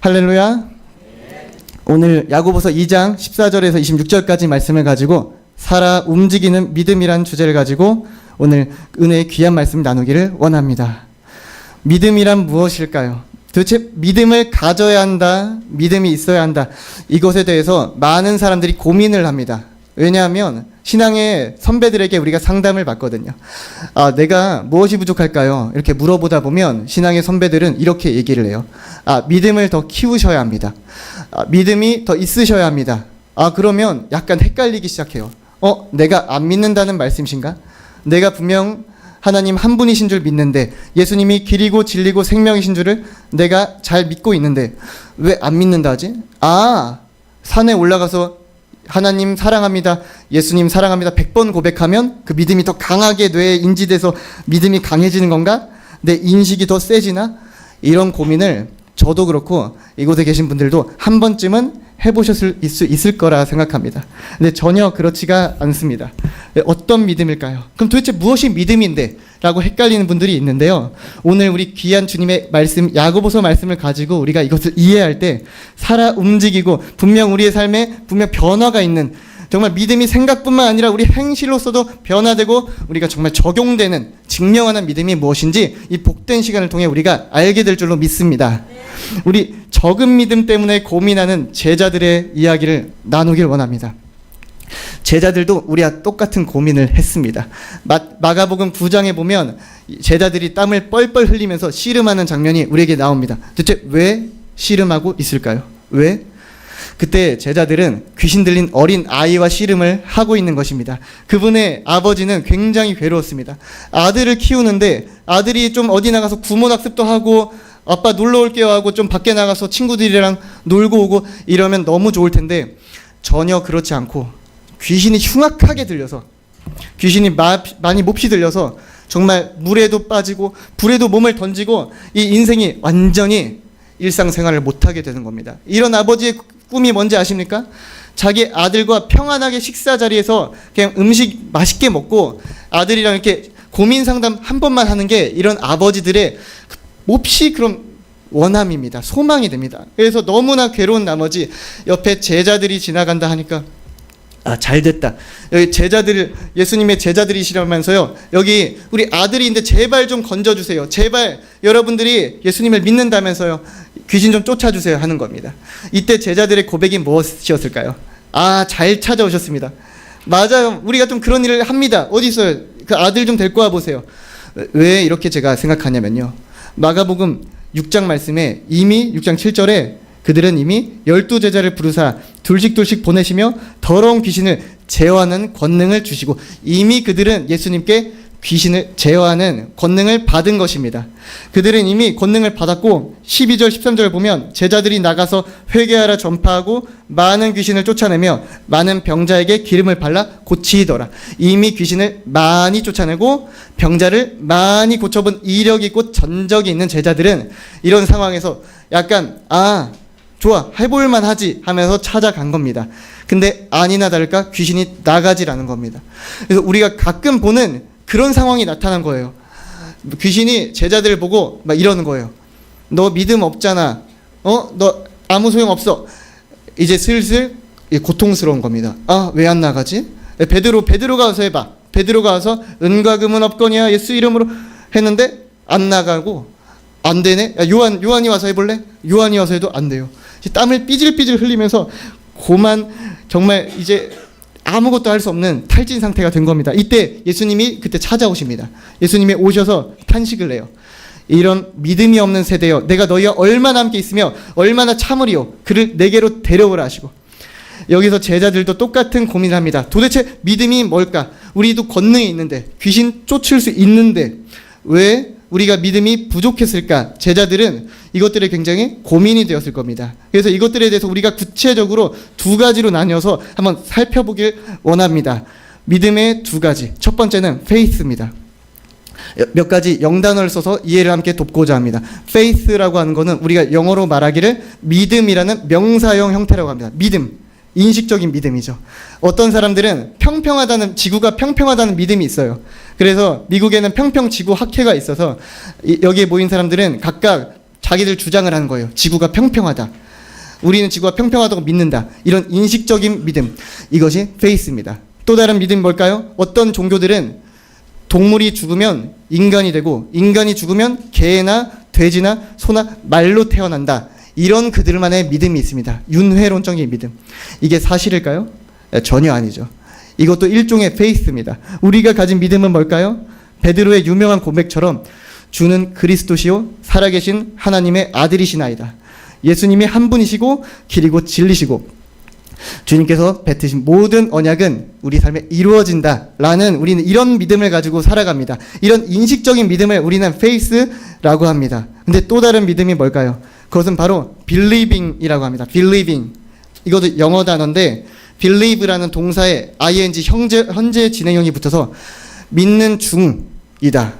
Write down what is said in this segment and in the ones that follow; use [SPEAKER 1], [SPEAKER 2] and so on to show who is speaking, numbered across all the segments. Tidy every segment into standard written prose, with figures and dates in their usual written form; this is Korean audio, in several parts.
[SPEAKER 1] 할렐루야. 오늘 야고보서 2장 14절에서 26절까지 말씀을 가지고 살아 움직이는 믿음이란 주제를 가지고 오늘 은혜의 귀한 말씀을 나누기를 원합니다. 믿음이란 무엇일까요? 도대체 믿음을 가져야 한다, 믿음이 있어야 한다, 이것에 대해서 많은 사람들이 고민을 합니다. 왜냐하면 신앙의 선배들에게 우리가 상담을 받거든요. 내가 무엇이 부족할까요? 이렇게 물어보다 보면 신앙의 선배들은 이렇게 얘기를 해요. 믿음을 더 키우셔야 합니다. 믿음이 더 있으셔야 합니다. 그러면 약간 헷갈리기 시작해요. 내가 안 믿는다는 말씀이신가? 내가 분명 하나님 한 분이신 줄 믿는데, 예수님이 길이고 진리고 생명이신 줄을 내가 잘 믿고 있는데 왜 안 믿는다 하지? 산에 올라가서 하나님 사랑합니다, 예수님 사랑합니다 100번 고백하면 그 믿음이 더 강하게 뇌에 인지돼서 믿음이 강해지는 건가? 내 인식이 더 세지나? 이런 고민을 저도 그렇고 이곳에 계신 분들도 한 번쯤은 해보셨을 수 있을 거라 생각합니다. 근데 전혀 그렇지가 않습니다. 어떤 믿음일까요? 그럼 도대체 무엇이 믿음인데? 라고 헷갈리는 분들이 있는데요. 오늘 우리 귀한 주님의 말씀, 야고보서 말씀을 가지고 우리가 이것을 이해할 때 살아 움직이고 분명 우리의 삶에 분명 변화가 있는, 정말 믿음이 생각뿐만 아니라 우리 행실로서도 변화되고 우리가 정말 적용되는, 증명하는 믿음이 무엇인지 이 복된 시간을 통해 우리가 알게 될 줄로 믿습니다. 우리 적은 믿음 때문에 고민하는 제자들의 이야기를 나누길 원합니다. 제자들도 우리와 똑같은 고민을 했습니다. 마가복음 9장에 보면 제자들이 땀을 뻘뻘 흘리면서 씨름하는 장면이 우리에게 나옵니다. 도대체 왜 씨름하고 있을까요? 왜? 그때 제자들은 귀신 들린 어린 아이와 씨름을 하고 있는 것입니다. 그분의 아버지는 굉장히 괴로웠습니다. 아들을 키우는데 아들이 좀 어디 나가서 구몬학습도 하고 아빠 놀러 올게요 하고 좀 밖에 나가서 친구들이랑 놀고 오고 이러면 너무 좋을 텐데 전혀 그렇지 않고 귀신이 흉악하게 들려서, 귀신이 많이 몹시 들려서 정말 물에도 빠지고 불에도 몸을 던지고 이 인생이 완전히 일상생활을 못하게 되는 겁니다. 이런 아버지의 꿈이 뭔지 아십니까? 자기 아들과 평안하게 식사 자리에서 그냥 음식 맛있게 먹고 아들이랑 이렇게 고민 상담 한 번만 하는 게 이런 아버지들의 몹시 그런 원함입니다. 소망이 됩니다. 그래서 너무나 괴로운 나머지 옆에 제자들이 지나간다 하니까 잘 됐다. 여기 예수님의 제자들이시라면서요. 여기 우리 아들인데 제발 좀 건져주세요. 제발 여러분들이 예수님을 믿는다면서요. 귀신 좀 쫓아주세요 하는 겁니다. 이때 제자들의 고백이 무엇이었을까요? 잘 찾아오셨습니다. 맞아요. 우리가 좀 그런 일을 합니다. 어디 있어요? 그 아들 좀 데리고 와보세요. 왜 이렇게 제가 생각하냐면요. 마가복음 6장 말씀에 이미 6장 7절에 그들은 이미 12제자를 부르사 둘씩 보내시며 더러운 귀신을 제어하는 권능을 주시고, 이미 그들은 예수님께 귀신을 제어하는 권능을 받은 것입니다. 그들은 이미 권능을 받았고 12절 13절 보면 제자들이 나가서 회개하라 전파하고 많은 귀신을 쫓아내며 많은 병자에게 기름을 발라 고치더라. 이미 귀신을 많이 쫓아내고 병자를 많이 고쳐본 이력이 있고 전적이 있는 제자들은 이런 상황에서 약간 좋아, 해볼만 하지 하면서 찾아간 겁니다. 근데 아니나 다를까 귀신이 나가질 않은 겁니다. 그래서 우리가 가끔 보는 그런 상황이 나타난 거예요. 귀신이 제자들을 보고 막 이러는 거예요. 너 믿음 없잖아. 너 아무 소용 없어. 이제 슬슬 고통스러운 겁니다. 왜 안 나가지? 베드로가 와서 해봐. 베드로가 와서 은과 금은 없거니와 예수 이름으로 했는데 안 나가고 안 되네. 요한이 와서 해볼래? 요한이 와서 해도 안 돼요. 땀을 삐질삐질 흘리면서 정말 이제 아무것도 할 수 없는 탈진 상태가 된 겁니다. 이때 예수님이 그때 찾아오십니다. 예수님이 오셔서 탄식을 해요. 이런 믿음이 없는 세대여, 내가 너희와 얼마나 함께 있으며 얼마나 참으리요, 그를 내게로 데려오라 하시고, 여기서 제자들도 똑같은 고민을 합니다. 도대체 믿음이 뭘까? 우리도 권능이 있는데, 귀신 쫓을 수 있는데 왜 우리가 믿음이 부족했을까? 제자들은 이것들에 굉장히 고민이 되었을 겁니다. 그래서 이것들에 대해서 우리가 구체적으로 두 가지로 나뉘어서 한번 살펴보길 원합니다. 믿음의 두 가지. 첫 번째는 faith입니다. 몇 가지 영단어를 써서 이해를 함께 돕고자 합니다. faith라고 하는 거는 우리가 영어로 말하기를 믿음이라는 명사형 형태라고 합니다. 믿음. 인식적인 믿음이죠. 어떤 사람들은 지구가 평평하다는 믿음이 있어요. 그래서 미국에는 평평지구 학회가 있어서 여기에 모인 사람들은 각각 자기들 주장을 하는 거예요. 지구가 평평하다. 우리는 지구가 평평하다고 믿는다. 이런 인식적인 믿음. 이것이 페이스입니다. 또 다른 믿음이 뭘까요? 어떤 종교들은 동물이 죽으면 인간이 되고 인간이 죽으면 개나 돼지나 소나 말로 태어난다. 이런 그들만의 믿음이 있습니다. 윤회론적인 믿음. 이게 사실일까요? 전혀 아니죠. 이것도 일종의 페이스입니다. 우리가 가진 믿음은 뭘까요? 베드로의 유명한 고백처럼 주는 그리스도시요 살아계신 하나님의 아들이시나이다. 예수님이 한 분이시고 길이고 진리시고 주님께서 뱉으신 모든 언약은 우리 삶에 이루어진다라는 우리는 이런 믿음을 가지고 살아갑니다. 이런 인식적인 믿음을 우리는 faith라고 합니다. 근데 또 다른 믿음이 뭘까요? 그것은 바로 believing이라고 합니다. believing. 이것도 영어 단어인데 believe라는 동사에 ing 현재 진행형이 붙어서 믿는 중이다.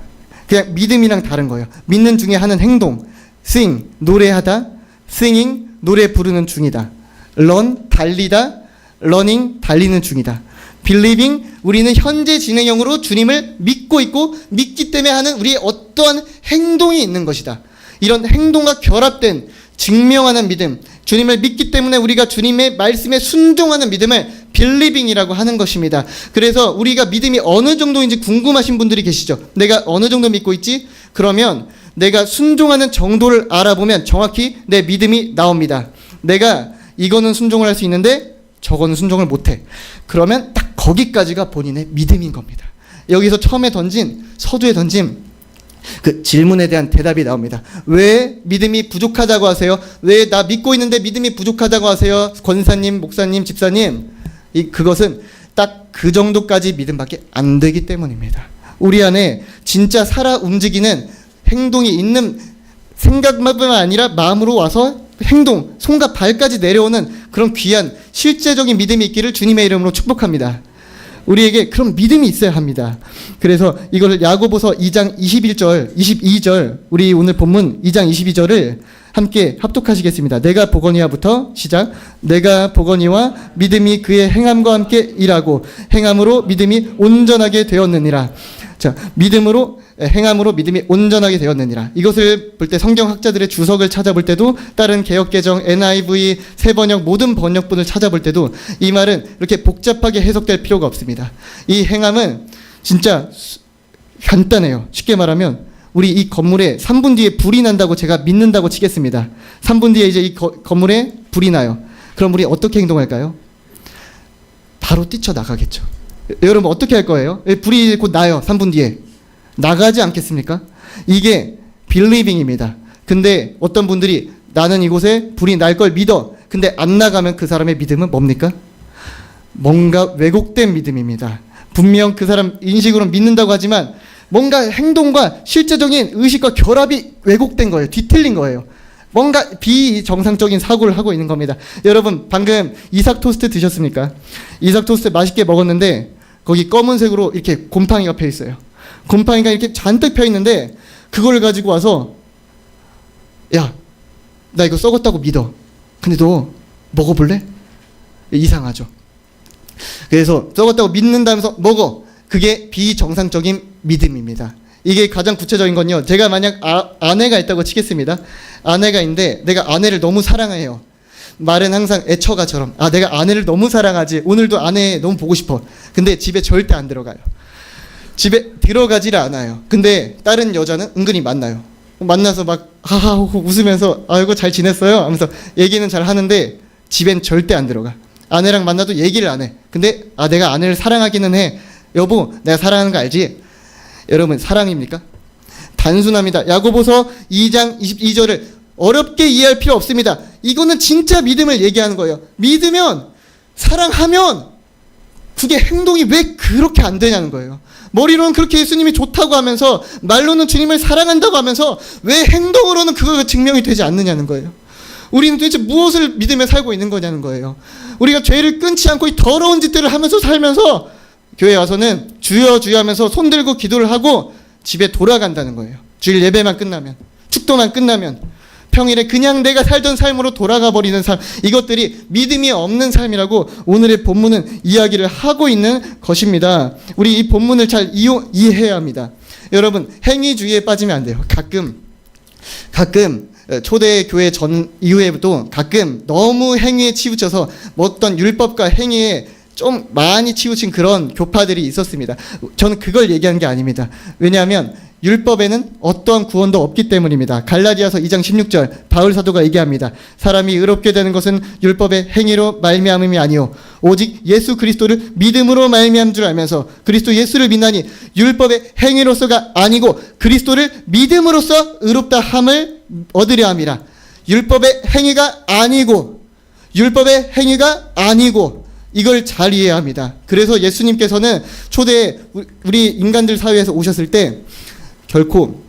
[SPEAKER 1] 그냥 믿음이랑 다른 거예요. 믿는 중에 하는 행동. sing 노래하다. singing 노래 부르는 중이다. run 달리다. running 달리는 중이다. believing 우리는 현재 진행형으로 주님을 믿고 있고 믿기 때문에 하는 우리의 어떠한 행동이 있는 것이다. 이런 행동과 결합된 증명하는 믿음, 주님을 믿기 때문에 우리가 주님의 말씀에 순종하는 믿음을 believing이라고 하는 것입니다. 그래서 우리가 믿음이 어느 정도인지 궁금하신 분들이 계시죠. 내가 어느 정도 믿고 있지? 그러면 내가 순종하는 정도를 알아보면 정확히 내 믿음이 나옵니다. 내가 이거는 순종을 할 수 있는데 저거는 순종을 못해. 그러면 딱 거기까지가 본인의 믿음인 겁니다. 여기서 처음에 던진 서두에 던진 그 질문에 대한 대답이 나옵니다. 왜 믿음이 부족하다고 하세요? 왜 나 믿고 있는데 믿음이 부족하다고 하세요? 권사님, 목사님, 집사님. 그것은 딱 그 정도까지 믿음밖에 안 되기 때문입니다. 우리 안에 진짜 살아 움직이는 행동이 있는 생각만 아니라 마음으로 와서 행동, 손과 발까지 내려오는 그런 귀한 실제적인 믿음이 있기를 주님의 이름으로 축복합니다. 우리에게 그런 믿음이 있어야 합니다. 그래서 이걸 야고보서 2장 21절, 22절 우리 오늘 본문 2장 22절을 함께 합독하시겠습니다. 내가 보거니와부터 시작. 내가 보거니와 믿음이 그의 행함과 함께 일하고 행함으로 믿음이 온전하게 되었느니라. 자, 믿음으로 행함으로 믿음이 온전하게 되었느니라. 이것을 볼 때 성경학자들의 주석을 찾아볼 때도 다른 개역개정, NIV, 새번역 모든 번역본을 찾아볼 때도 이 말은 이렇게 복잡하게 해석될 필요가 없습니다. 이 행함은 진짜 간단해요. 쉽게 말하면 우리 이 건물에 3분 뒤에 불이 난다고 제가 믿는다고 치겠습니다. 3분 뒤에 이제 이 건물에 불이 나요. 그럼 우리 어떻게 행동할까요? 바로 뛰쳐나가겠죠. 여러분 어떻게 할 거예요? 불이 곧 나요. 3분 뒤에. 나가지 않겠습니까? 이게 believing입니다. 근데 어떤 분들이 나는 이곳에 불이 날 걸 믿어. 근데 안 나가면 그 사람의 믿음은 뭡니까? 뭔가 왜곡된 믿음입니다. 분명 그 사람 인식으로 믿는다고 하지만 뭔가 행동과 실제적인 의식과 결합이 왜곡된 거예요. 뒤틀린 거예요. 뭔가 비정상적인 사고를 하고 있는 겁니다. 여러분 방금 이삭 토스트 드셨습니까? 이삭 토스트 맛있게 먹었는데 거기 검은색으로 이렇게 곰팡이가 펴 있어요. 곰팡이가 이렇게 잔뜩 펴 있는데 그걸 가지고 와서 야, 나 이거 썩었다고 믿어. 근데 너 먹어볼래? 이상하죠. 그래서 썩었다고 믿는다면서 먹어. 그게 비정상적인 믿음입니다. 이게 가장 구체적인 건요. 제가 만약 아내가 있다고 치겠습니다. 아내가 있는데 내가 아내를 너무 사랑해요. 말은 항상 애처가처럼 내가 아내를 너무 사랑하지. 오늘도 아내 너무 보고 싶어. 근데 집에 절대 안 들어가요. 집에 들어가지를 않아요. 근데 다른 여자는 은근히 만나요. 만나서 막 하하 웃으면서 아이고 잘 지냈어요 하면서 얘기는 잘 하는데 집엔 절대 안 들어가. 아내랑 만나도 얘기를 안 해. 근데 내가 아내를 사랑하기는 해. 여보 내가 사랑하는 거 알지? 여러분 사랑입니까? 단순합니다. 야고보서 2장 22절을 어렵게 이해할 필요 없습니다. 이거는 진짜 믿음을 얘기하는 거예요. 믿으면 사랑하면 그게 행동이 왜 그렇게 안 되냐는 거예요. 머리로는 그렇게 예수님이 좋다고 하면서 말로는 주님을 사랑한다고 하면서 왜 행동으로는 그거가 증명이 되지 않느냐는 거예요. 우리는 도대체 무엇을 믿으며 살고 있는 거냐는 거예요. 우리가 죄를 끊지 않고 이 더러운 짓들을 하면서 살면서 교회 와서는 주여 주여 하면서 손들고 기도를 하고 집에 돌아간다는 거예요. 주일 예배만 끝나면, 축도만 끝나면 평일에 그냥 내가 살던 삶으로 돌아가 버리는 삶, 이것들이 믿음이 없는 삶이라고 오늘의 본문은 이야기를 하고 있는 것입니다. 우리 이 본문을 잘 이해해야 합니다. 여러분 행위주의에 빠지면 안 돼요. 가끔 초대 교회 전 이후에도 가끔 너무 행위에 치우쳐서 어떤 율법과 행위에 좀 많이 치우친 그런 교파들이 있었습니다. 저는 그걸 얘기한 게 아닙니다. 왜냐하면 율법에는 어떠한 구원도 없기 때문입니다. 갈라디아서 2장 16절 바울 사도가 얘기합니다. 사람이 의롭게 되는 것은 율법의 행위로 말미암음이 아니요 오직 예수 그리스도를 믿음으로 말미암은 줄 알면서 그리스도 예수를 믿나니 율법의 행위로서가 아니고 그리스도를 믿음으로써 의롭다 함을 얻으려 함이라. 율법의 행위가 아니고 이걸 잘 이해해야 합니다. 그래서 예수님께서는 초대 우리 인간들 사회에서 오셨을 때 결코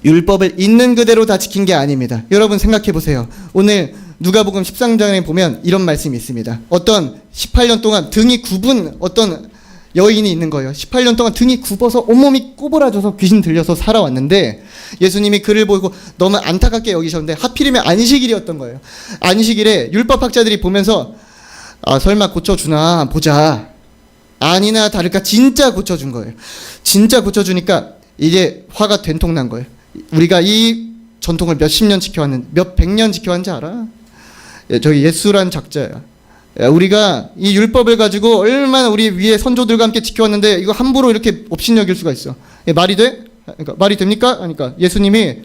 [SPEAKER 1] 율법을 있는 그대로 다 지킨 게 아닙니다. 여러분 생각해 보세요. 오늘 누가복음 13장에 보면 이런 말씀이 있습니다. 어떤 18년 동안 등이 굽은 어떤 여인이 있는 거예요. 18년 동안 등이 굽어서 온몸이 꼬부라져서 귀신 들려서 살아왔는데 예수님이 그를 보고 너무 안타깝게 여기셨는데 하필이면 안식일이었던 거예요. 안식일에 율법학자들이 보면서 설마 고쳐주나 보자. 아니나 다를까 진짜 고쳐준 거예요. 진짜 고쳐주니까 이제 화가 된통 난 거예요. 우리가 이 전통을 몇십 년 지켜왔는데 몇 백 년 지켜왔는지 알아? 저기 예수란 작자야. 우리가 이 율법을 가지고 얼마나 우리 위에 선조들과 함께 지켜왔는데 이거 함부로 이렇게 업신여길 수가 있어. 말이 돼? 그러니까 말이 됩니까? 그러니까 예수님이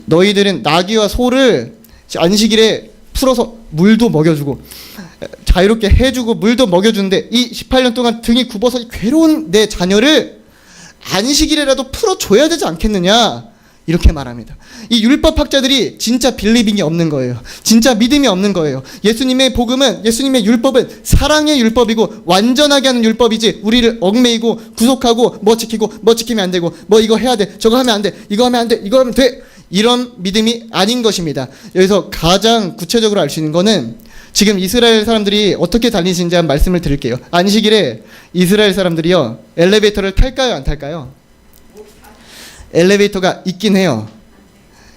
[SPEAKER 1] 너희들은 나귀와 소를 안식일에 풀어서 물도 먹여주고 자유롭게 해주고 물도 먹여주는데 이 18년 동안 등이 굽어서 괴로운 내 자녀를 안식일에라도 풀어줘야 되지 않겠느냐 이렇게 말합니다. 이 율법학자들이 진짜 빌리빙이 없는 거예요. 진짜 믿음이 없는 거예요. 예수님의 복음은 예수님의 율법은 사랑의 율법이고 완전하게 하는 율법이지 우리를 얽매이고 구속하고 뭐 지키고 뭐 지키면 안 되고 뭐 이거 해야 돼 저거 하면 안 돼 이거 하면 안 돼 이거 하면 돼 이런 믿음이 아닌 것입니다. 여기서 가장 구체적으로 알 수 있는 거는 지금 이스라엘 사람들이 어떻게 다니시는지 한 말씀을 드릴게요. 안식일에 이스라엘 사람들이요 엘리베이터를 탈까요 안 탈까요? 엘리베이터가 있긴 해요.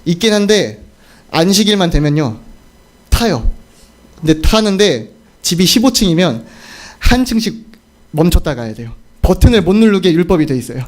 [SPEAKER 1] 있긴 한데 안식일만 되면요 타요. 근데 타는데 집이 15층이면 한 층씩 멈췄다 가야 돼요. 버튼을 못 누르게 율법이 돼 있어요.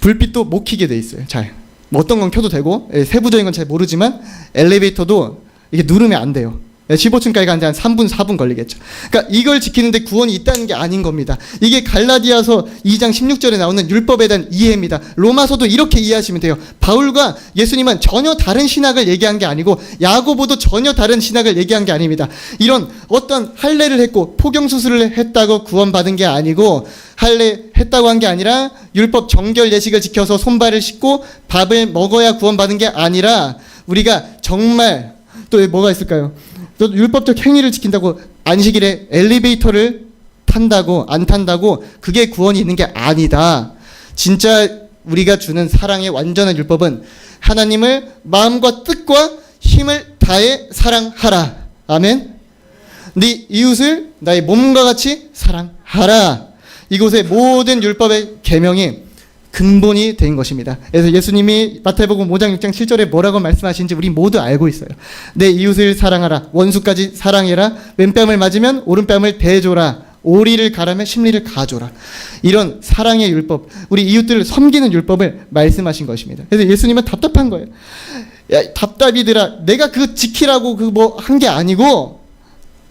[SPEAKER 1] 불빛도 못 켜게 돼 있어요. 잘 어떤 건 켜도 되고 세부적인 건 잘 모르지만 엘리베이터도 이게 누르면 안 돼요. 15층까지 가는데 한 3분 4분 걸리겠죠. 그러니까 이걸 지키는데 구원이 있다는 게 아닌 겁니다. 이게 갈라디아서 2장 16절에 나오는 율법에 대한 이해입니다. 로마서도 이렇게 이해하시면 돼요. 바울과 예수님은 전혀 다른 신학을 얘기한 게 아니고 야고보도 전혀 다른 신학을 얘기한 게 아닙니다. 이런 어떤 할례를 했고 포경수술을 했다고 구원받은 게 아니고 할례 했다고 한 게 아니라 율법 정결 예식을 지켜서 손발을 씻고 밥을 먹어야 구원받은 게 아니라 우리가 정말 또 뭐가 있을까요? 또 율법적 행위를 지킨다고 안식일에 엘리베이터를 탄다고 안 탄다고 그게 구원이 있는 게 아니다. 진짜 우리가 주는 사랑의 완전한 율법은 하나님을 마음과 뜻과 힘을 다해 사랑하라. 아멘. 네 이웃을 나의 몸과 같이 사랑하라. 이곳의 모든 율법의 계명이 근본이 된 것입니다. 그래서 예수님이 마태복음 5장 6장 7절에 뭐라고 말씀하시는지 우리 모두 알고 있어요. 내 이웃을 사랑하라. 원수까지 사랑해라. 왼뺨을 맞으면 오른뺨을 대줘라. 오리를 가라면 심리를 가줘라. 이런 사랑의 율법, 우리 이웃들을 섬기는 율법을 말씀하신 것입니다. 그래서 예수님은 답답한 거예요. 야, 답답이들아, 내가 그거 지키라고 그 뭐 한 게 아니고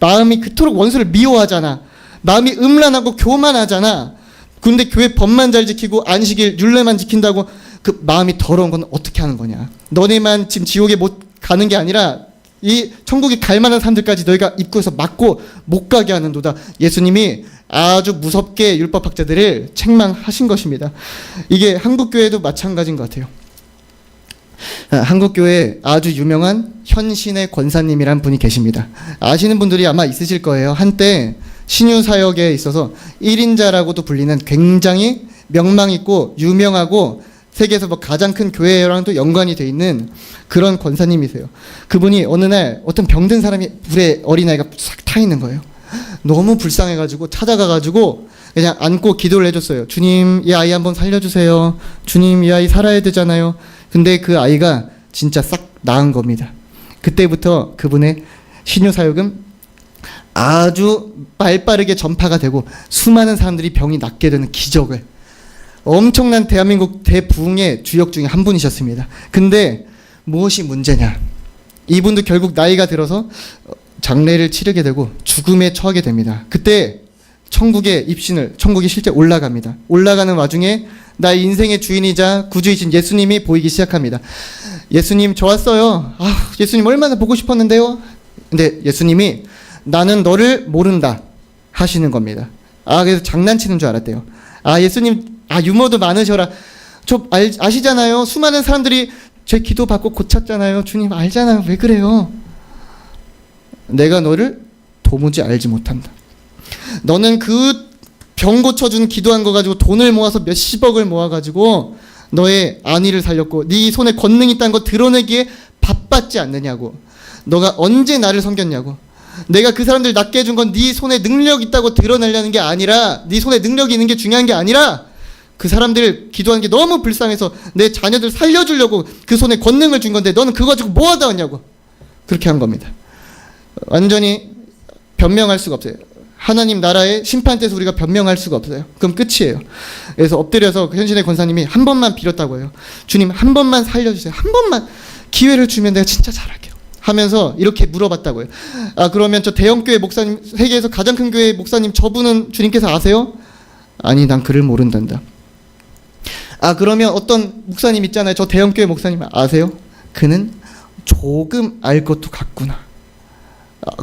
[SPEAKER 1] 마음이 그토록 원수를 미워하잖아. 마음이 음란하고 교만하잖아. 근데 교회 법만 잘 지키고 안식일 율례만 지킨다고 그 마음이 더러운 건 어떻게 하는 거냐. 너네만 지금 지옥에 못 가는 게 아니라 이 천국에 갈 만한 사람들까지 너희가 입구에서 막고 못 가게 하는도다. 예수님이 아주 무섭게 율법학자들을 책망하신 것입니다. 이게 한국교회도 마찬가지인 것 같아요. 한국교회에 아주 유명한 현신의 권사님이란 분이 계십니다. 아시는 분들이 아마 있으실 거예요. 한때 신유사역에 있어서 1인자라고도 불리는 굉장히 명망 있고 유명하고 세계에서 뭐 가장 큰 교회랑도 연관이 돼 있는 그런 권사님이세요. 그분이 어느 날 어떤 병든 사람이 물에 어린아이가 싹 타 있는 거예요. 너무 불쌍해가지고 찾아가가지고 그냥 안고 기도를 해줬어요. 주님, 이 아이 한번 살려주세요. 주님, 이 아이 살아야 되잖아요. 근데 그 아이가 진짜 싹 나은 겁니다. 그때부터 그분의 신유사역은 아주 발빠르게 전파가 되고 수많은 사람들이 병이 낫게 되는 기적을, 엄청난 대한민국 대부흥의 주역 중에 한 분이셨습니다. 근데 무엇이 문제냐? 이분도 결국 나이가 들어서 장례를 치르게 되고 죽음에 처하게 됩니다. 그때 천국에 천국이 실제 올라갑니다. 올라가는 와중에 나의 인생의 주인이자 구주이신 예수님이 보이기 시작합니다. 예수님, 저 왔어요. 예수님 얼마나 보고 싶었는데요. 근데 예수님이 나는 너를 모른다 하시는 겁니다. 그래서 장난치는 줄 알았대요. 예수님, 유머도 많으셔라. 아시잖아요. 수많은 사람들이 제 기도 받고 고쳤잖아요. 주님 알잖아요. 왜 그래요? 내가 너를 도무지 알지 못한다. 너는 그 병 고쳐준 기도한 거 가지고 돈을 모아서 몇십억을 모아가지고 너의 안위를 살렸고 네 손에 권능이 있다는 거 드러내기에 바빴지 않느냐고. 너가 언제 나를 섬겼냐고. 내가 그 사람들 낫게 해준 건 네 손에 능력 있다고 드러내려는 게 아니라, 네 손에 능력이 있는 게 중요한 게 아니라 그 사람들 기도하는 게 너무 불쌍해서 내 자녀들 살려주려고 그 손에 권능을 준 건데 너는 그거 가지고 뭐 하다 왔냐고. 그렇게 한 겁니다. 완전히 변명할 수가 없어요. 하나님 나라의 심판대에서 우리가 변명할 수가 없어요. 그럼 끝이에요. 그래서 엎드려서 그 현신의 권사님이 한 번만 빌었다고 해요. 주님 한 번만 살려주세요. 한 번만 기회를 주면 내가 진짜 잘할게요. 하면서 이렇게 물어봤다고요. 그러면 저 대형교회 목사님, 세계에서 가장 큰 교회 목사님 저분은 주님께서 아세요? 아니, 난 그를 모른단다. 그러면 어떤 목사님 있잖아요. 저 대형교회 목사님 아세요? 그는 조금 알 것도 같구나.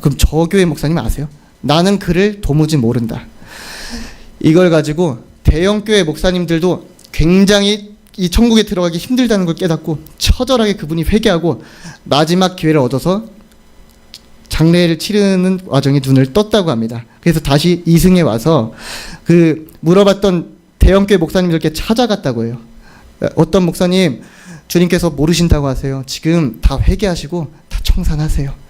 [SPEAKER 1] 그럼 저 교회 목사님 아세요? 나는 그를 도무지 모른다. 이걸 가지고 대형교회 목사님들도 굉장히 이 천국에 들어가기 힘들다는 걸 깨닫고 처절하게 그분이 회개하고 마지막 기회를 얻어서 장례를 치르는 와중에 눈을 떴다고 합니다. 그래서 다시 이승에 와서 그 물어봤던 대형교회 목사님들께 찾아갔다고 해요. 어떤 목사님, 주님께서 모르신다고 하세요. 지금 다 회개하시고 다 청산하세요.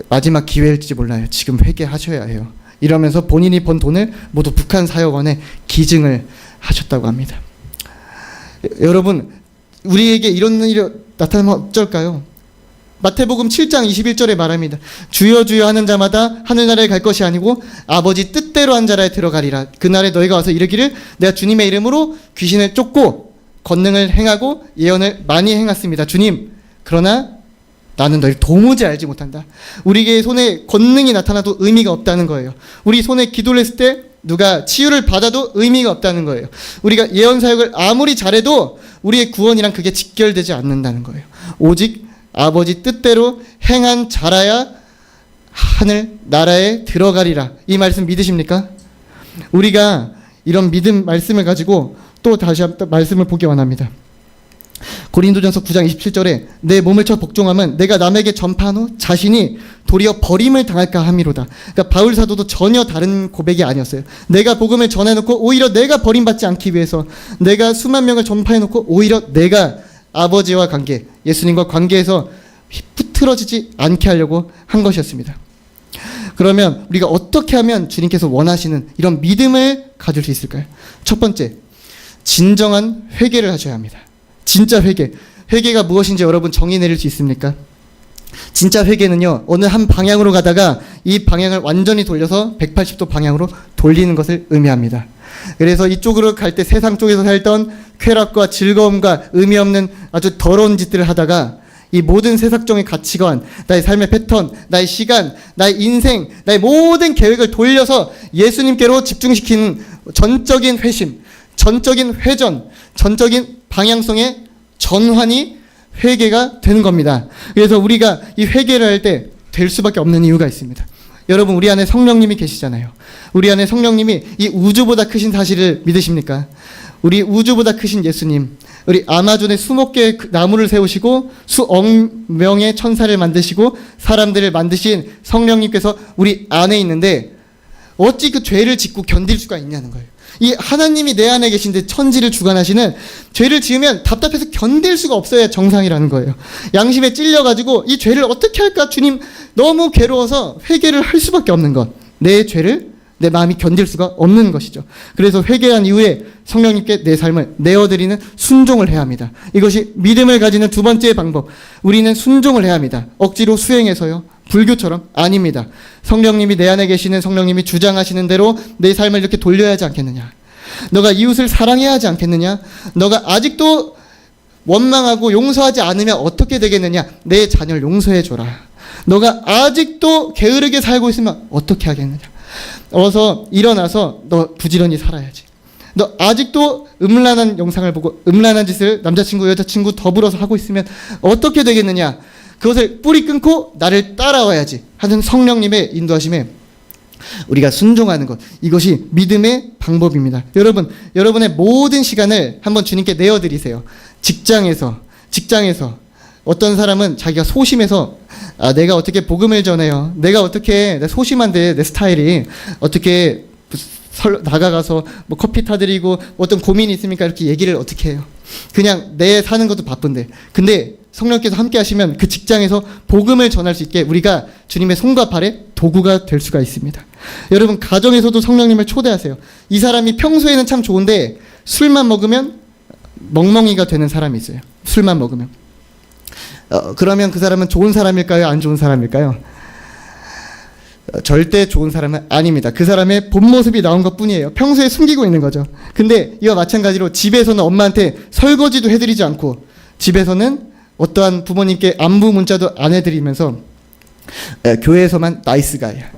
[SPEAKER 1] 마지막 기회일지 몰라요. 지금 회개하셔야 해요. 이러면서 본인이 번 돈을 모두 북한 사역원에 기증을 하셨다고 합니다. 여러분, 우리에게 이런 일이 나타나면 어쩔까요? 마태복음 7장 21절에 말합니다. 주여 주여 하는 자마다 하늘나라에 갈 것이 아니고 아버지 뜻대로 한 자라에 들어가리라. 그날에 너희가 와서 이르기를 내가 주님의 이름으로 귀신을 쫓고 권능을 행하고 예언을 많이 행했습니다. 주님, 그러나 나는 너희를 도무지 알지 못한다. 우리에게 손에 권능이 나타나도 의미가 없다는 거예요. 우리 손에 기도를 했을 때 누가 치유를 받아도 의미가 없다는 거예요. 우리가 예언 사역을 아무리 잘해도 우리의 구원이랑 그게 직결되지 않는다는 거예요. 오직 아버지 뜻대로 행한 자라야 하늘 나라에 들어가리라. 이 말씀 믿으십니까? 우리가 이런 믿음 말씀을 가지고 또 다시 한번 말씀을 보기 원합니다. 고린도전서 9장 27절에 내 몸을 쳐 복종함은 내가 남에게 전파한 후 자신이 도리어 버림을 당할까 함이로다. 그러니까 바울 사도도 전혀 다른 고백이 아니었어요. 내가 복음을 전해놓고 오히려 내가 버림받지 않기 위해서 내가 수만 명을 전파해놓고 오히려 내가 아버지와 관계, 예수님과 관계에서 흐트러지지 않게 하려고 한 것이었습니다. 그러면 우리가 어떻게 하면 주님께서 원하시는 이런 믿음을 가질 수 있을까요? 첫 번째, 진정한 회개를 하셔야 합니다. 진짜 회개. 회개가 무엇인지 여러분 정의 내릴 수 있습니까? 진짜 회개는요, 어느 한 방향으로 가다가 이 방향을 완전히 돌려서 180도 방향으로 돌리는 것을 의미합니다. 그래서 이쪽으로 갈 때 세상 쪽에서 살던 쾌락과 즐거움과 의미 없는 아주 더러운 짓들을 하다가 이 모든 세상적인 가치관, 나의 삶의 패턴, 나의 시간, 나의 인생, 나의 모든 계획을 돌려서 예수님께로 집중시키는 전적인 회심, 전적인 회전, 전적인 방향성의 전환이 회개가 되는 겁니다. 그래서 우리가 이 회개를 할 때 될 수밖에 없는 이유가 있습니다. 여러분, 우리 안에 성령님이 계시잖아요. 우리 안에 성령님이 이 우주보다 크신 사실을 믿으십니까? 우리 우주보다 크신 예수님, 우리 아마존에 수억 개의 나무를 세우시고 수억 명의 천사를 만드시고 사람들을 만드신 성령님께서 우리 안에 있는데 어찌 그 죄를 짓고 견딜 수가 있냐는 거예요. 이 하나님이 내 안에 계신데 천지를 주관하시는, 죄를 지으면 답답해서 견딜 수가 없어야 정상이라는 거예요. 양심에 찔려가지고 이 죄를 어떻게 할까? 주님, 너무 괴로워서 회개를 할 수밖에 없는 것. 내 죄를 내 마음이 견딜 수가 없는 것이죠. 그래서 회개한 이후에 성령님께 내 삶을 내어드리는 순종을 해야 합니다. 이것이 믿음을 가지는 두 번째 방법. 우리는 순종을 해야 합니다. 억지로 수행해서요, 불교처럼 아닙니다. 성령님이 내 안에 계시는 성령님이 주장하시는 대로 내 삶을 이렇게 돌려야 하지 않겠느냐. 너가 이웃을 사랑해야 하지 않겠느냐. 너가 아직도 원망하고 용서하지 않으면 어떻게 되겠느냐? 내 자녀를 용서해줘라. 너가 아직도 게으르게 살고 있으면 어떻게 하겠느냐? 어서 일어나서 너 부지런히 살아야지. 너 아직도 음란한 영상을 보고 음란한 짓을 남자친구 여자친구 더불어서 하고 있으면 어떻게 되겠느냐? 그것을 뿌리 끊고 나를 따라와야지 하는 성령님의 인도하심에 우리가 순종하는 것, 이것이 믿음의 방법입니다. 여러분, 여러분의 모든 시간을 한번 주님께 내어드리세요. 직장에서 어떤 사람은 자기가 소심해서 내가 어떻게 복음을 전해요? 내가 어떻게, 내 소심한데 내 스타일이 어떻게 다가가서 뭐 커피 타드리고 어떤 고민이 있습니까? 이렇게 얘기를 어떻게 해요? 그냥 내 사는 것도 바쁜데. 근데 성령께서 함께 하시면 그 직장에서 복음을 전할 수 있게 우리가 주님의 손과 발의 도구가 될 수가 있습니다. 여러분, 가정에서도 성령님을 초대하세요. 이 사람이 평소에는 참 좋은데 술만 먹으면 멍멍이가 되는 사람이 있어요. 술만 먹으면. 그러면 그 사람은 좋은 사람일까요? 안 좋은 사람일까요? 절대 좋은 사람은 아닙니다. 그 사람의 본 모습이 나온 것 뿐이에요. 평소에 숨기고 있는 거죠. 근데 이와 마찬가지로 집에서는 엄마한테 설거지도 해드리지 않고, 집에서는 어떠한 부모님께 안부 문자도 안 해드리면서 교회에서만 나이스 가이야.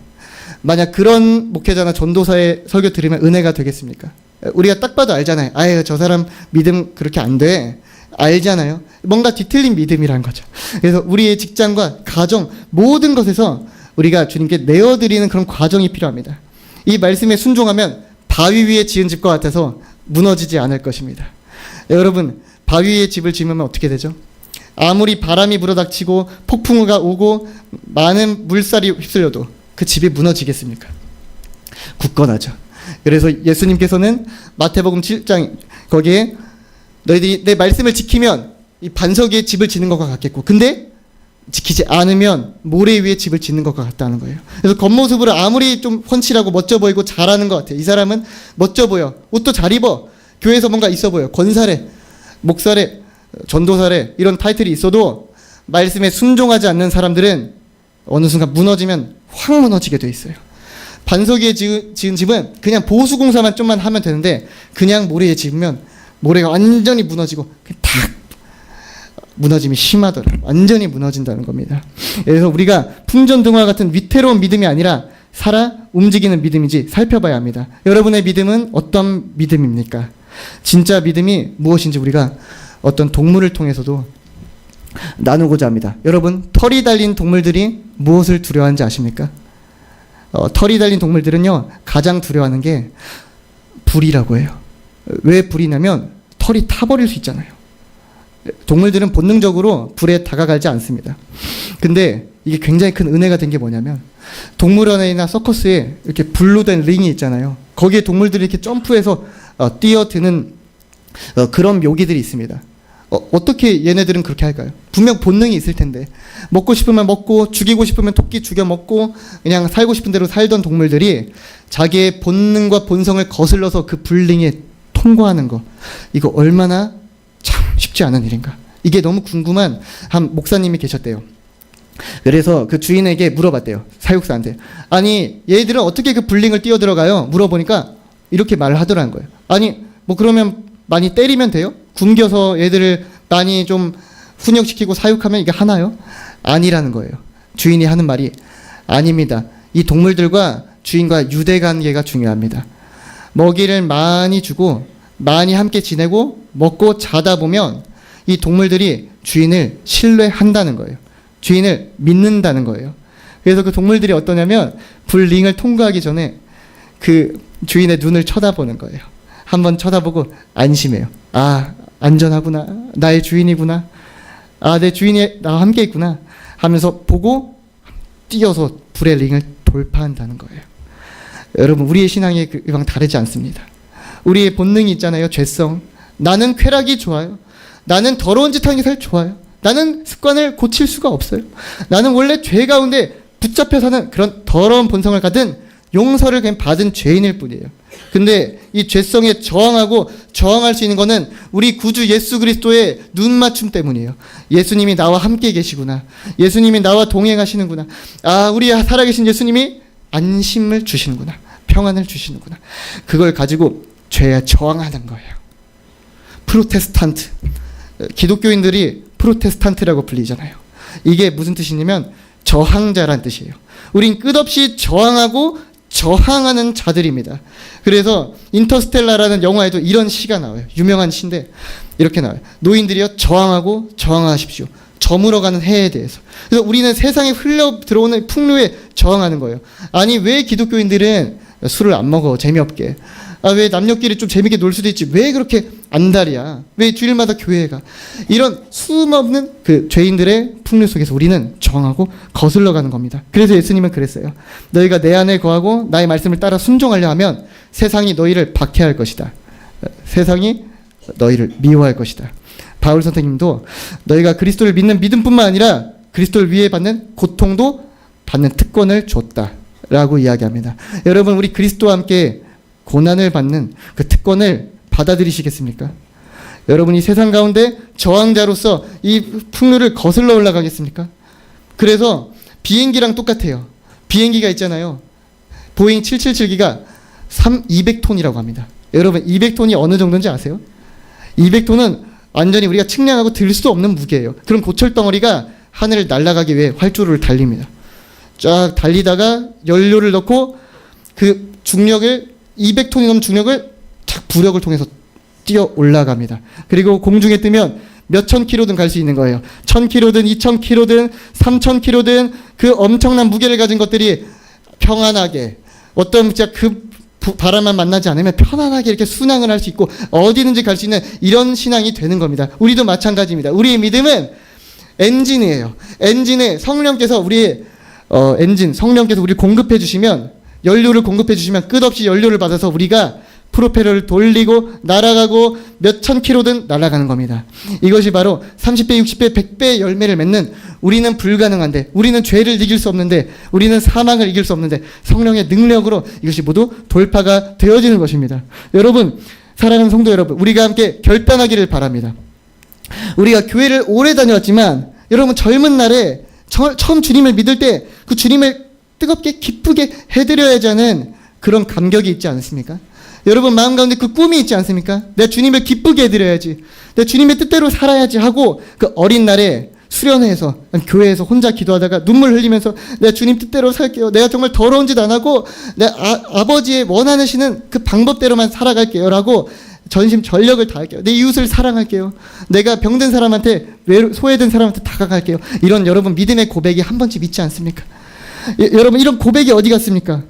[SPEAKER 1] 만약 그런 목회자나 전도사의 설교 들으면 은혜가 되겠습니까? 우리가 딱 봐도 알잖아요. 아유, 저 사람 믿음 그렇게 안 돼. 알잖아요. 뭔가 뒤틀린 믿음이란 거죠. 그래서 우리의 직장과 가정 모든 것에서 우리가 주님께 내어드리는 그런 과정이 필요합니다. 이 말씀에 순종하면 바위 위에 지은 집과 같아서 무너지지 않을 것입니다. 여러분, 바위 위에 집을 지으면 어떻게 되죠? 아무리 바람이 불어닥치고 폭풍우가 오고 많은 물살이 휩쓸려도 그 집이 무너지겠습니까? 굳건하죠. 그래서 예수님께서는 마태복음 7장 거기에 너희들이 내 말씀을 지키면 이 반석 위에 집을 짓는 것과 같겠고, 근데 지키지 않으면 모래 위에 집을 짓는 것과 같다는 거예요. 그래서 겉모습으로 아무리 좀 훤칠하고 멋져 보이고 잘하는 것 같아요. 이 사람은 멋져 보여. 옷도 잘 입어. 교회에서 뭔가 있어 보여. 권사래, 목사래, 전도사래 이런 타이틀이 있어도 말씀에 순종하지 않는 사람들은 어느 순간 무너지면 확 무너지게 돼 있어요. 반석 위에 지은 집은 그냥 보수공사만 좀만 하면 되는데 그냥 모래에 지으면 모래가 완전히 무너지고 탁 무너짐이 심하더라. 완전히 무너진다는 겁니다. 그래서 우리가 풍전등화 같은 위태로운 믿음이 아니라 살아 움직이는 믿음인지 살펴봐야 합니다. 여러분의 믿음은 어떤 믿음입니까? 진짜 믿음이 무엇인지 우리가 어떤 동물을 통해서도 나누고자 합니다. 여러분, 털이 달린 동물들이 무엇을 두려워하는지 아십니까? 털이 달린 동물들은요, 가장 두려워하는 게 불이라고 해요. 왜 불이냐면 털이 타버릴 수 있잖아요. 동물들은 본능적으로 불에 다가가지 않습니다. 근데 이게 굉장히 큰 은혜가 된 게 뭐냐면 동물원이나 서커스에 이렇게 불로 된 링이 있잖아요. 거기에 동물들이 이렇게 점프해서 뛰어드는 그런 묘기들이 있습니다. 어떻게 얘네들은 그렇게 할까요? 분명 본능이 있을 텐데 먹고 싶으면 먹고 죽이고 싶으면 토끼 죽여 먹고 그냥 살고 싶은 대로 살던 동물들이 자기의 본능과 본성을 거슬러서 그 불링에 통과하는 거, 이거 얼마나 참 쉽지 않은 일인가. 이게 너무 궁금한 한 목사님이 계셨대요. 그래서 그 주인에게 물어봤대요. 사육사한테. 아니, 얘들은 어떻게 그 불링을 뛰어들어가요? 물어보니까 이렇게 말을 하더라는 거예요. 아니, 뭐 그러면 많이 때리면 돼요? 굶겨서 얘들을 많이 좀 훈육시키고 사육하면 이게 하나요? 아니라는 거예요. 주인이 하는 말이 아닙니다. 이 동물들과 주인과 유대 관계가 중요합니다. 먹이를 많이 주고 많이 함께 지내고 먹고 자다 보면 이 동물들이 주인을 신뢰한다는 거예요. 주인을 믿는다는 거예요. 그래서 그 동물들이 어떠냐면 불링을 통과하기 전에 그 주인의 눈을 쳐다보는 거예요. 한번 쳐다보고 안심해요. 아, 안전하구나. 나의 주인이구나. 아, 내 주인이 나와 함께 있구나 하면서 보고 뛰어서 불의 링을 돌파한다는 거예요. 여러분, 우리의 신앙이 그랑 다르지 않습니다. 우리의 본능이 있잖아요. 죄성. 나는 쾌락이 좋아요. 나는 더러운 짓 하는 게 사실 좋아요. 나는 습관을 고칠 수가 없어요. 나는 원래 죄 가운데 붙잡혀 사는 그런 더러운 본성을 가진 용서를 그냥 받은 죄인일 뿐이에요. 근데 이 죄성에 저항할 수 있는 거는 우리 구주 예수 그리스도의 눈맞춤 때문이에요. 예수님이 나와 함께 계시구나. 예수님이 나와 동행하시는구나. 아, 우리 살아계신 예수님이 안심을 주시는구나. 평안을 주시는구나. 그걸 가지고 죄에 저항하는 거예요. 프로테스탄트, 기독교인들이 프로테스탄트라고 불리잖아요. 이게 무슨 뜻이냐면 저항자란 뜻이에요. 우린 끝없이 저항하고 저항하는 자들입니다. 그래서 인터스텔라라는 영화에도 이런 시가 나와요. 유명한 시인데 이렇게 나와요. 노인들이여 저항하고 저항하십시오. 저물어가는 해에 대해서. 그래서 우리는 세상에 흘러 들어오는 풍류에 저항하는 거예요. 아니 왜 기독교인들은 술을 안 먹어 재미없게. 왜 남녀끼리 좀 재밌게 놀 수도 있지. 왜 그렇게 안달이야. 왜 주일마다 교회에 가. 이런 수없는 그 죄인들의 풍류 속에서 우리는 저항하고 거슬러 가는 겁니다. 그래서 예수님은 그랬어요. 너희가 내 안에 거하고 나의 말씀을 따라 순종하려 하면 세상이 너희를 박해할 것이다. 세상이 너희를 미워할 것이다. 바울 선생님도 너희가 그리스도를 믿는 믿음뿐만 아니라 그리스도를 위해 받는 고통도 받는 특권을 줬다라고 이야기합니다. 여러분 우리 그리스도와 함께 고난을 받는 그 특권을 받아들이시겠습니까? 여러분이 세상 가운데 저항자로서 이 풍류를 거슬러 올라가겠습니까? 그래서 비행기랑 똑같아요. 비행기가 있잖아요. 보잉 777기가 200톤이라고 합니다. 여러분 200톤이 어느 정도인지 아세요? 200톤은 완전히 우리가 측량하고 들 수 없는 무게예요. 그럼 고철덩어리가 하늘을 날아가기 위해 활주로를 달립니다. 쫙 달리다가 연료를 넣고 그 중력을 200톤이 넘는 중력을 착 부력을 통해서 뛰어 올라갑니다. 그리고 공중에 뜨면 몇천 킬로든 갈 수 있는 거예요. 1000킬로든 2000킬로든 3000킬로든 그 엄청난 무게를 가진 것들이 평안하게 어떤 진짜 그 바람만 만나지 않으면 편안하게 이렇게 순항을 할 수 있고 어디든지 갈 수 있는 이런 신앙이 되는 겁니다. 우리도 마찬가지입니다. 우리의 믿음은 엔진이에요. 엔진에 성령께서 우리의 성령께서 우리 공급해 주시면 연료를 공급해 주시면 끝없이 연료를 받아서 우리가 프로펠러를 돌리고 날아가고 몇천 킬로든 날아가는 겁니다. 이것이 바로 30배, 60배, 100배의 열매를 맺는 우리는 불가능한데 우리는 죄를 이길 수 없는데 우리는 사망을 이길 수 없는데 성령의 능력으로 이것이 모두 돌파가 되어지는 것입니다. 여러분 사랑하는 성도 여러분 우리가 함께 결단하기를 바랍니다. 우리가 교회를 오래 다녀왔지만 여러분 젊은 날에 처음 주님을 믿을 때 그 주님을 뜨겁게 기쁘게 해드려야지 하는 그런 감격이 있지 않습니까? 여러분 마음 가운데 그 꿈이 있지 않습니까? 내 주님을 기쁘게 해드려야지. 내 주님의 뜻대로 살아야지 하고 그 어린 날에 수련회에서 교회에서 혼자 기도하다가 눈물 흘리면서 내 주님 뜻대로 살게요. 내가 정말 더러운 짓 안 하고 내 아버지의 원하시는 그 방법대로만 살아갈게요. 라고 전심전력을 다할게요. 내 이웃을 사랑할게요. 내가 병든 사람한테 소외된 사람한테 다가갈게요. 이런 여러분 믿음의 고백이 한 번쯤 있지 않습니까? 여러분 이런 고백이 어디 갔습니까?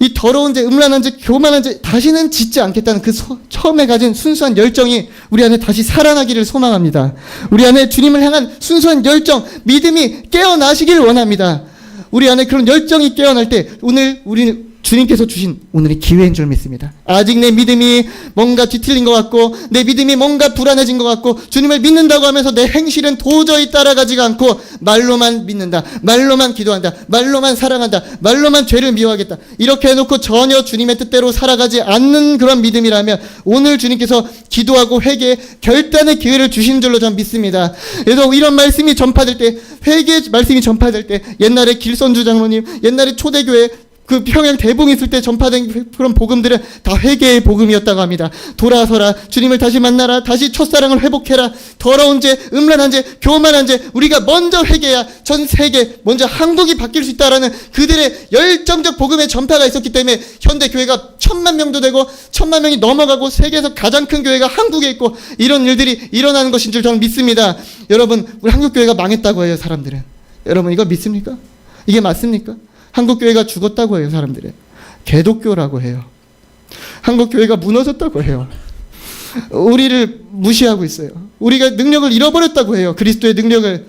[SPEAKER 1] 이 더러운 죄, 음란한 죄, 교만한 죄 다시는 짓지 않겠다는 그 처음에 가진 순수한 열정이 우리 안에 다시 살아나기를 소망합니다. 우리 안에 주님을 향한 순수한 열정, 믿음이 깨어나시길 원합니다. 우리 안에 그런 열정이 깨어날 때 오늘 우리는 주님께서 주신 오늘의 기회인 줄 믿습니다. 아직 내 믿음이 뭔가 뒤틀린 것 같고 내 믿음이 뭔가 불안해진 것 같고 주님을 믿는다고 하면서 내 행실은 도저히 따라가지가 않고 말로만 믿는다. 말로만 기도한다. 말로만 사랑한다. 말로만 죄를 미워하겠다. 이렇게 해놓고 전혀 주님의 뜻대로 살아가지 않는 그런 믿음이라면 오늘 주님께서 기도하고 회개 결단의 기회를 주신 줄로 전 믿습니다. 그래서 이런 말씀이 전파될 때 회개 말씀이 전파될 때 옛날에 길선주 장로님 옛날에 초대교회 그 평양 대봉 있을 때 전파된 그런 복음들은 다 회개의 복음이었다고 합니다. 돌아서라. 주님을 다시 만나라. 다시 첫사랑을 회복해라. 더러운 죄, 음란한 죄, 교만한 죄 우리가 먼저 회개해야 전 세계 먼저 한국이 바뀔 수 있다라는 그들의 열정적 복음의 전파가 있었기 때문에 현대 교회가 1000만 명도 되고 1000만 명이 넘어가고 세계에서 가장 큰 교회가 한국에 있고 이런 일들이 일어나는 것인 줄 저는 믿습니다. 여러분 우리 한국교회가 망했다고 해요. 사람들은. 여러분 이거 믿습니까? 이게 맞습니까? 한국교회가 죽었다고 해요. 사람들은. 개독교라고 해요. 한국교회가 무너졌다고 해요. 우리를 무시하고 있어요. 우리가 능력을 잃어버렸다고 해요. 그리스도의 능력을.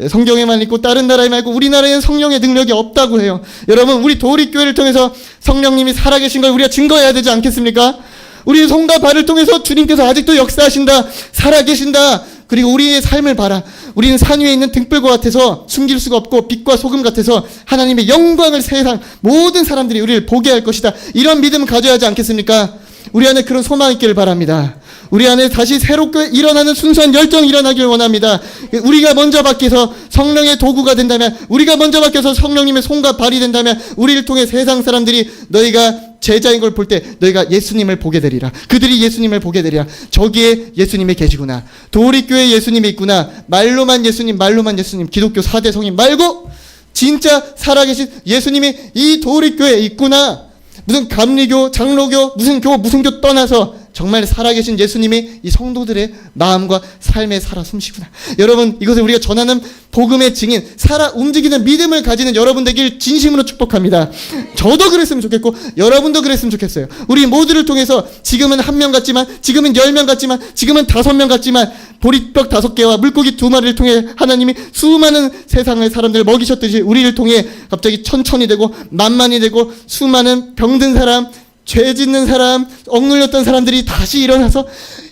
[SPEAKER 1] 성경에만 있고 다른 나라에 말고 우리나라에는 성령의 능력이 없다고 해요. 여러분 우리 도립교회를 통해서 성령님이 살아계신 걸 우리가 증거해야 되지 않겠습니까? 우리 손과 발을 통해서 주님께서 아직도 역사하신다. 살아계신다. 그리고 우리의 삶을 봐라. 우리는 산 위에 있는 등불과 같아서 숨길 수가 없고 빛과 소금 같아서 하나님의 영광을 세상 모든 사람들이 우리를 보게 할 것이다. 이런 믿음을 가져야 하지 않겠습니까? 우리 안에 그런 소망이 있기를 바랍니다. 우리 안에 다시 새롭게 일어나는 순수한 열정이 일어나길 원합니다. 우리가 먼저 밖에서 성령의 도구가 된다면 우리가 먼저 밖에서 성령님의 손과 발이 된다면 우리를 통해 세상 사람들이 너희가 제자인 걸 볼 때 너희가 예수님을 보게 되리라. 그들이 예수님을 보게 되리라. 저기에 예수님이 계시구나. 도리교에 예수님이 있구나. 말로만 예수님, 말로만 예수님, 기독교 4대 성인 말고 진짜 살아계신 예수님이 이 도리교에 있구나. 무슨 감리교, 장로교, 무슨 교 떠나서 정말 살아계신 예수님이 이 성도들의 마음과 삶에 살아 숨쉬구나. 여러분, 이것을 우리가 전하는 복음의 증인, 살아 움직이는 믿음을 가지는 여러분 되길 진심으로 축복합니다. 저도 그랬으면 좋겠고 여러분도 그랬으면 좋겠어요. 우리 모두를 통해서 지금은 1명 같지만, 지금은 10명 같지만, 지금은 5명 같지만 보리떡 5개와 물고기 2마리를 통해 하나님이 수많은 세상의 사람들을 먹이셨듯이 우리를 통해 갑자기 천천히 되고 만만이 되고 수많은 병든 사람, 죄 짓는 사람, 억눌렸던 사람들이 다시 일어나서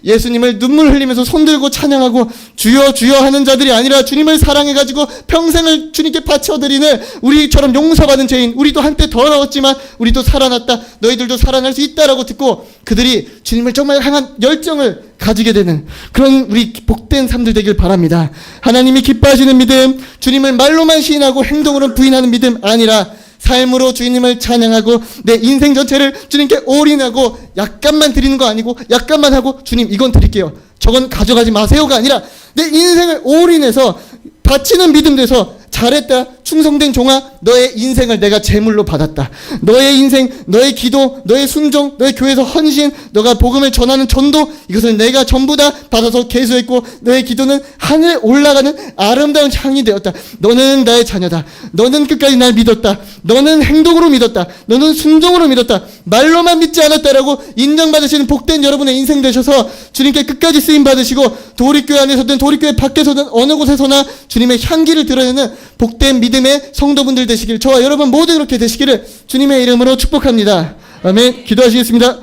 [SPEAKER 1] 예수님을 눈물 흘리면서 손들고 찬양하고 주여 주여 하는 자들이 아니라 주님을 사랑해가지고 평생을 주님께 바쳐드리는 우리처럼 용서받은 죄인, 우리도 한때 더러웠지만 우리도 살아났다, 너희들도 살아날 수 있다라고 듣고 그들이 주님을 정말 향한 열정을 가지게 되는 그런 우리 복된 삶들 되길 바랍니다. 하나님이 기뻐하시는 믿음, 주님을 말로만 시인하고 행동으로 부인하는 믿음 아니라 삶으로 주님을 찬양하고 내 인생 전체를 주님께 올인하고 약간만 드리는 거 아니고 약간만 하고 주님 이건 드릴게요, 저건 가져가지 마세요가 아니라 내 인생을 올인해서 바치는 믿음 돼서 잘했다, 충성된 종아, 너의 인생을 내가 제물로 받았다. 너의 인생, 너의 기도, 너의 순종, 너의 교회에서 헌신, 너가 복음을 전하는 전도, 이것을 내가 전부 다 받아서 계수했고 너의 기도는 하늘에 올라가는 아름다운 향이 되었다. 너는 나의 자녀다. 너는 끝까지 날 믿었다. 너는 행동으로 믿었다. 너는 순종으로 믿었다. 말로만 믿지 않았다라고 인정받으시는 복된 여러분의 인생 되셔서 주님께 끝까지 쓰임 받으시고 도리교회 안에서든 도리교회 밖에서든 어느 곳에서나 주님의 향기를 드러내는 복된 믿음의 성도분들 되시길, 저와 여러분 모두 그렇게 되시기를 주님의 이름으로 축복합니다. 아멘. 기도하시겠습니다.